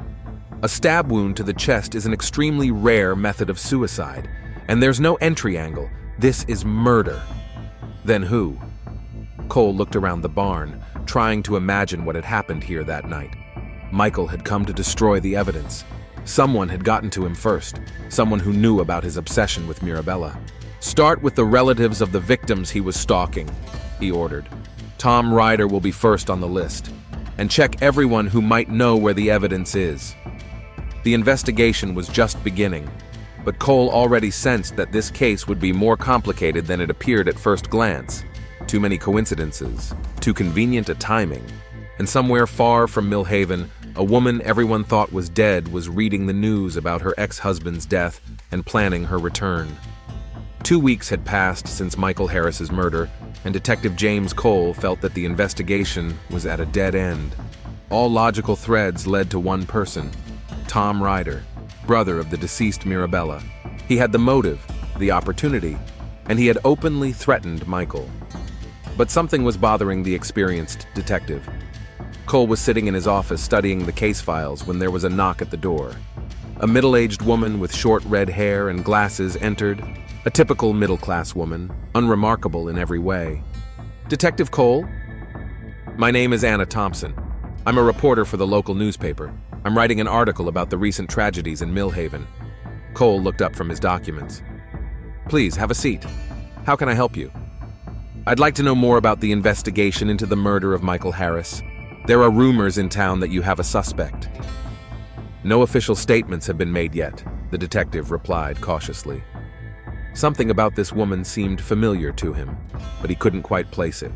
"A stab wound to the chest is an extremely rare method of suicide, and there's no entry angle. This is murder." "Then who?" Cole looked around the barn, trying to imagine what had happened here that night. Michael had come to destroy the evidence. Someone had gotten to him first, someone who knew about his obsession with Mirabella. "Start with the relatives of the victims he was stalking," he ordered. "Tom Ryder will be first on the list. And check everyone who might know where the evidence is." The investigation was just beginning, but Cole already sensed that this case would be more complicated than it appeared at first glance. Too many coincidences, too convenient a timing, and somewhere far from Millhaven, a woman everyone thought was dead was reading the news about her ex-husband's death and planning her return. 2 weeks had passed since Michael Harris's murder, and Detective James Cole felt that the investigation was at a dead end. All logical threads led to one person, Tom Ryder, brother of the deceased Mirabella. He had the motive, the opportunity, and he had openly threatened Michael. But something was bothering the experienced detective. Cole was sitting in his office studying the case files when there was a knock at the door. A middle-aged woman with short red hair and glasses entered, a typical middle-class woman, unremarkable in every way. "Detective Cole?" "My name is Anna Thompson. I'm a reporter for the local newspaper. I'm writing an article about the recent tragedies in Millhaven." Cole looked up from his documents. "Please, have a seat. How can I help you?" "I'd like to know more about the investigation into the murder of Michael Harris. There are rumors in town that you have a suspect." "No official statements have been made yet," the detective replied cautiously. Something about this woman seemed familiar to him, but he couldn't quite place it.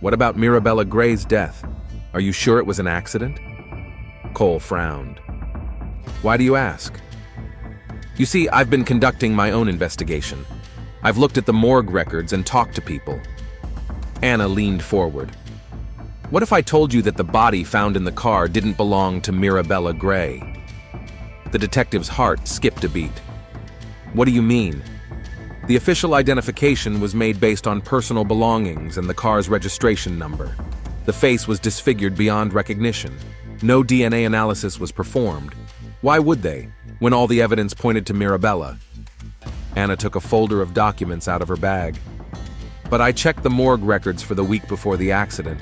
"What about Mirabella Gray's death? Are you sure it was an accident?" Cole frowned. "Why do you ask?" "You see, I've been conducting my own investigation. I've looked at the morgue records and talked to people." Anna leaned forward. "What if I told you that the body found in the car didn't belong to Mirabella Gray?" The detective's heart skipped a beat. "What do you mean?" "The official identification was made based on personal belongings and the car's registration number. The face was disfigured beyond recognition. No DNA analysis was performed. Why would they, when all the evidence pointed to Mirabella?" Anna took a folder of documents out of her bag. "But I checked the morgue records for the week before the accident.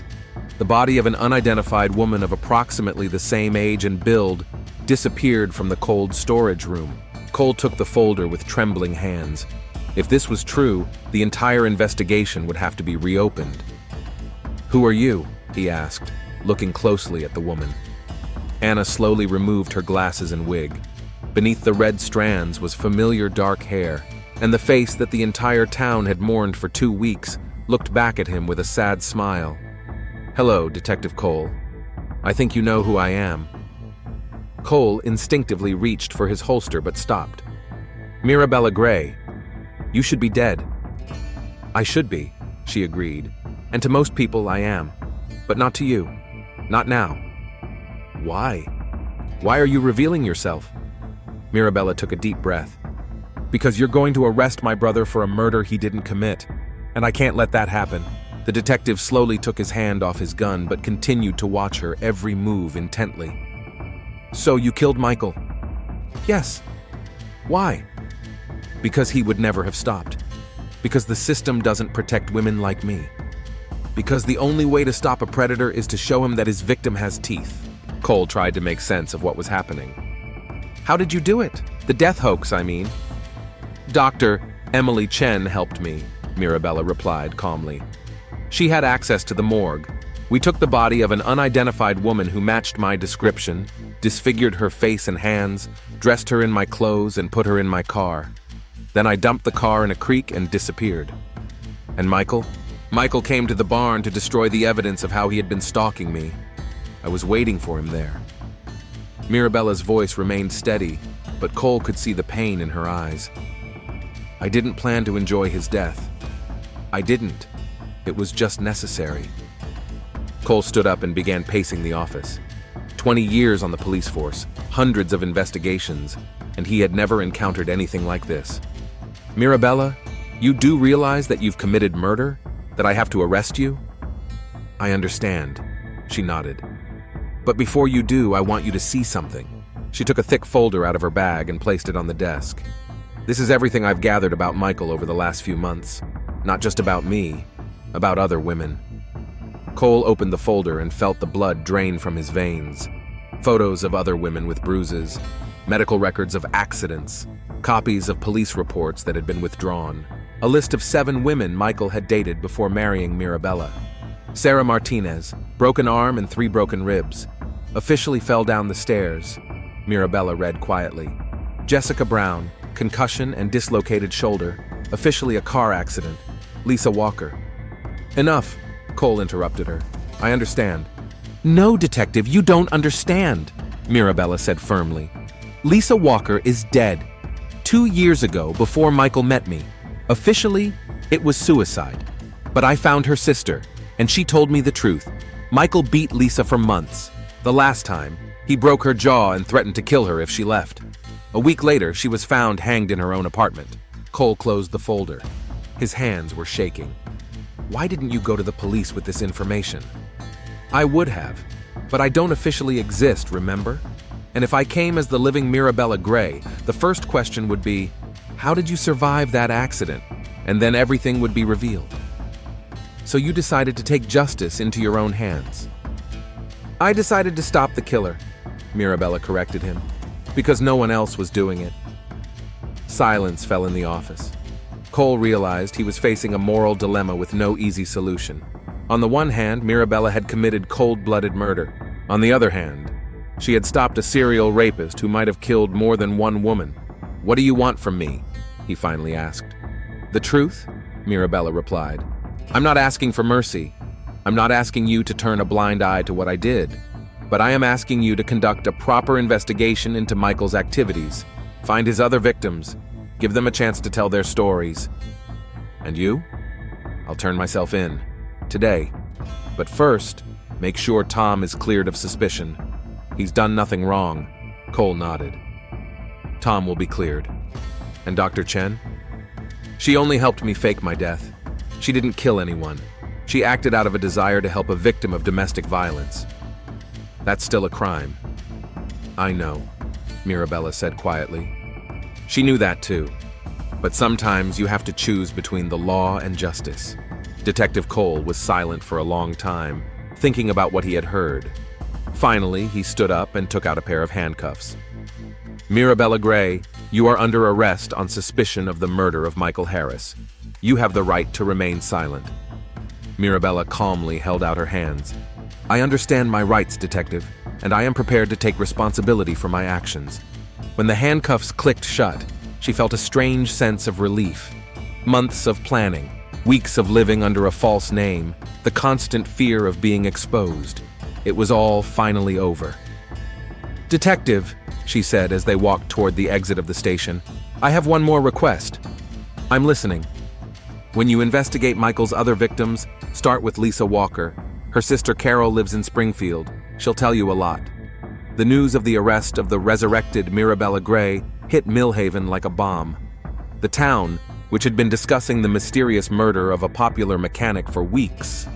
The body of an unidentified woman of approximately the same age and build disappeared from the cold storage room." Cole took the folder with trembling hands. If this was true, the entire investigation would have to be reopened. "Who are you?" he asked, looking closely at the woman. Anna slowly removed her glasses and wig. Beneath the red strands was familiar dark hair, and the face that the entire town had mourned for 2 weeks looked back at him with a sad smile. "Hello, Detective Cole. I think you know who I am." Cole instinctively reached for his holster but stopped. "Mirabella Gray, you should be dead." "I should be," she agreed, "and to most people I am, but not to you. Not now." "Why? Why are you revealing yourself?" Mirabella took a deep breath. "Because you're going to arrest my brother for a murder he didn't commit, and I can't let that happen." The detective slowly took his hand off his gun but continued to watch her every move intently. "So you killed Michael?" "Yes." "Why?" "Because he would never have stopped. Because the system doesn't protect women like me. Because the only way to stop a predator is to show him that his victim has teeth. Cole tried to make sense of what was happening. How did you do it? The death hoax, I mean. Dr. Emily Chen helped me, Mirabella replied calmly. She had access to the morgue. We took the body of an unidentified woman who matched my description, disfigured her face and hands, dressed her in my clothes, and put her in my car. Then I dumped the car in a creek and disappeared. And Michael? Michael came to the barn to destroy the evidence of how he had been stalking me. I was waiting for him there. Mirabella's voice remained steady, but Cole could see the pain in her eyes. I didn't plan to enjoy his death. I didn't. It was just necessary. Cole stood up and began pacing the office. 20 years on the police force, hundreds of investigations, and he had never encountered anything like this. Mirabella, you do realize that you've committed murder? That I have to arrest you? I understand, she nodded. But before you do, I want you to see something. She took a thick folder out of her bag and placed it on the desk. This is everything I've gathered about Michael over the last few months. Not just about me, about other women. Cole opened the folder and felt the blood drain from his veins. Photos of other women with bruises, medical records of accidents, copies of police reports that had been withdrawn, a list of 7 women Michael had dated before marrying Mirabella. Sarah Martinez, broken arm and 3 broken ribs, officially fell down the stairs, Mirabella read quietly. Jessica Brown, concussion and dislocated shoulder, officially a car accident. Lisa Walker. Enough, Cole interrupted her. I understand. No, detective, you don't understand, Mirabella said firmly. Lisa Walker is dead. 2 years ago, before Michael met me. Officially, it was suicide. But I found her sister, and she told me the truth. Michael beat Lisa for months. The last time, he broke her jaw and threatened to kill her if she left. A week later, she was found hanged in her own apartment. Cole closed the folder. His hands were shaking. Why didn't you go to the police with this information? I would have, but I don't officially exist, remember? And if I came as the living Mirabella Gray, the first question would be, how did you survive that accident? And then everything would be revealed. So you decided to take justice into your own hands. I decided to stop the killer, Mirabella corrected him, because no one else was doing it. Silence fell in the office. Cole realized he was facing a moral dilemma with no easy solution. On the one hand, Mirabella had committed cold-blooded murder. On the other hand, she had stopped a serial rapist who might have killed more than one woman. What do you want from me? He finally asked. The truth, Mirabella replied. I'm not asking for mercy. I'm not asking you to turn a blind eye to what I did. But I am asking you to conduct a proper investigation into Michael's activities, find his other victims, give them a chance to tell their stories. And you? I'll turn myself in. Today. But first, make sure Tom is cleared of suspicion. He's done nothing wrong. Cole nodded. Tom will be cleared. And Dr. Chen? She only helped me fake my death. She didn't kill anyone. She acted out of a desire to help a victim of domestic violence. That's still a crime. I know, Mirabella said quietly. She knew that too. But sometimes you have to choose between the law and justice. Detective Cole was silent for a long time, thinking about what he had heard. Finally, he stood up and took out a pair of handcuffs. Mirabella Gray, you are under arrest on suspicion of the murder of Michael Harris. You have the right to remain silent. Mirabella calmly held out her hands. I understand my rights, detective, and I am prepared to take responsibility for my actions. When the handcuffs clicked shut, she felt a strange sense of relief. Months of planning, weeks of living under a false name, the constant fear of being exposed. It was all finally over. Detective, she said as they walked toward the exit of the station, I have one more request. I'm listening. When you investigate Michael's other victims, start with Lisa Walker. Her sister Carol lives in Springfield. She'll tell you a lot. The news of the arrest of the resurrected Mirabella Gray hit Millhaven like a bomb. The town, which had been discussing the mysterious murder of a popular mechanic for weeks,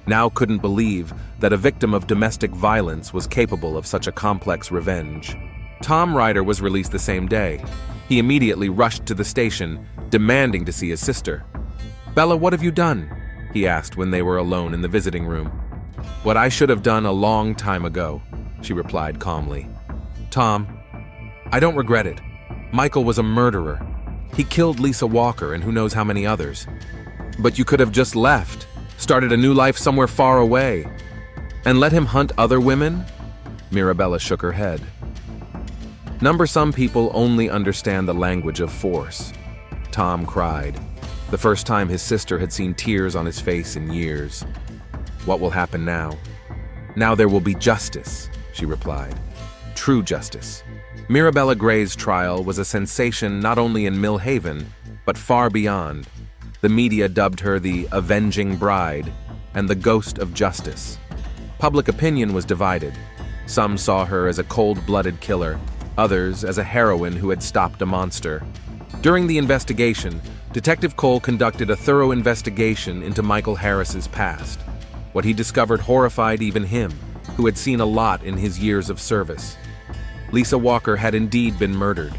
now couldn't believe that a victim of domestic violence was capable of such a complex revenge. Tom Ryder was released the same day. He immediately rushed to the station, demanding to see his sister. "Bella, what have you done?" he asked when they were alone in the visiting room. "What I should have done a long time ago," she replied calmly. "Tom, I don't regret it. Michael was a murderer. He killed Lisa Walker and who knows how many others. But you could have just left, started a new life somewhere far away, and let him hunt other women?" Mirabella shook her head. Some people only understand the language of force." Tom cried, the first time his sister had seen tears on his face in years. "What will happen now?" "Now there will be justice," she replied. "True justice." Mirabella Gray's trial was a sensation not only in Mill Haven, but far beyond. The media dubbed her the Avenging Bride and the Ghost of Justice. Public opinion was divided. Some saw her as a cold-blooded killer, others as a heroine who had stopped a monster. During the investigation, Detective Cole conducted a thorough investigation into Michael Harris's past. What he discovered horrified even him, who had seen a lot in his years of service. Lisa Walker had indeed been murdered.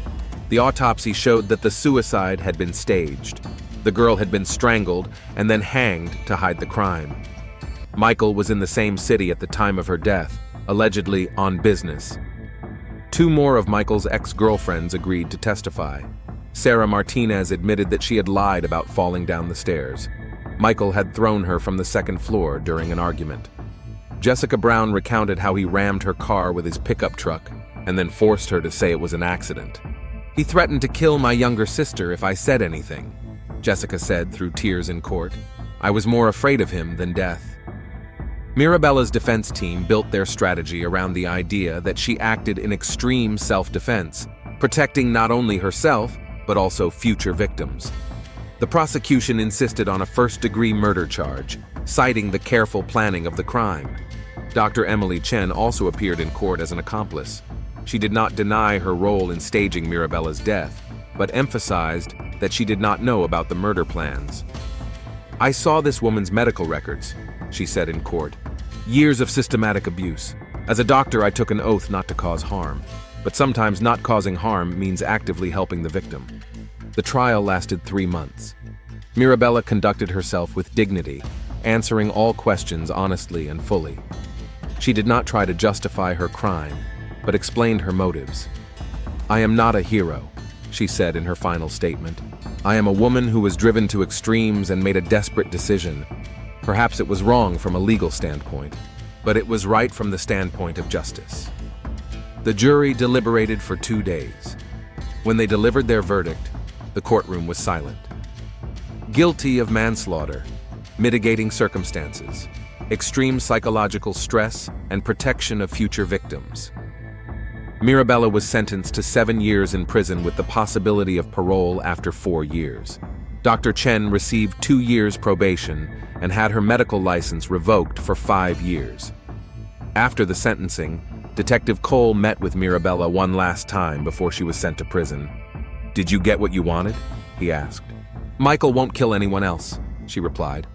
The autopsy showed that the suicide had been staged. The girl had been strangled and then hanged to hide the crime. Michael was in the same city at the time of her death, allegedly on business. Two more of Michael's ex-girlfriends agreed to testify. Sarah Martinez admitted that she had lied about falling down the stairs. Michael had thrown her from the second floor during an argument. Jessica Brown recounted how he rammed her car with his pickup truck and then forced her to say it was an accident. "He threatened to kill my younger sister if I said anything," Jessica said through tears in court. "I was more afraid of him than death." Mirabella's defense team built their strategy around the idea that she acted in extreme self-defense, protecting not only herself, but also future victims. The prosecution insisted on a first-degree murder charge, citing the careful planning of the crime. Dr. Emily Chen also appeared in court as an accomplice. She did not deny her role in staging Mirabella's death, but emphasized that she did not know about the murder plans. "I saw this woman's medical records," she said in court. "Years of systematic abuse. As a doctor, I took an oath not to cause harm. But sometimes not causing harm means actively helping the victim." The trial lasted 3 months. Mirabella conducted herself with dignity, answering all questions honestly and fully. She did not try to justify her crime, but explained her motives. "I am not a hero," she said in her final statement. "I am a woman who was driven to extremes and made a desperate decision. Perhaps it was wrong from a legal standpoint, but it was right from the standpoint of justice." The jury deliberated for 2 days. When they delivered their verdict, the courtroom was silent. Guilty of manslaughter, mitigating circumstances, extreme psychological stress, and protection of future victims. Mirabella was sentenced to 7 years in prison with the possibility of parole after 4 years. Dr. Chen received 2 years probation and had her medical license revoked for 5 years. After the sentencing, Detective Cole met with Mirabella one last time before she was sent to prison. "Did you get what you wanted?" he asked. "Michael won't kill anyone else," she replied.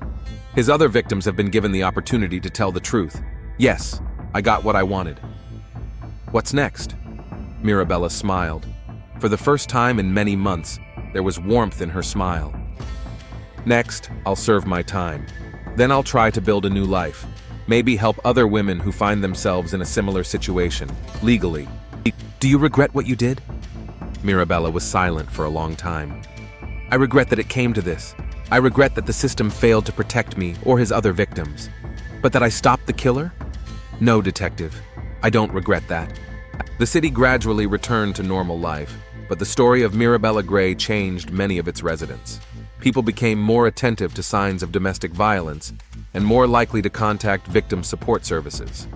"His other victims have been given the opportunity to tell the truth. Yes, I got what I wanted." "What's next?" Mirabella smiled. For the first time in many months, there was warmth in her smile. "Next, I'll serve my time. Then I'll try to build a new life. Maybe help other women who find themselves in a similar situation, legally." "Do you regret what you did?" Mirabella was silent for a long time. "I regret that it came to this. I regret that the system failed to protect me or his other victims. But that I stopped the killer? No, detective. I don't regret that." The city gradually returned to normal life, but the story of Mirabella Gray changed many of its residents. People became more attentive to signs of domestic violence and more likely to contact victim support services.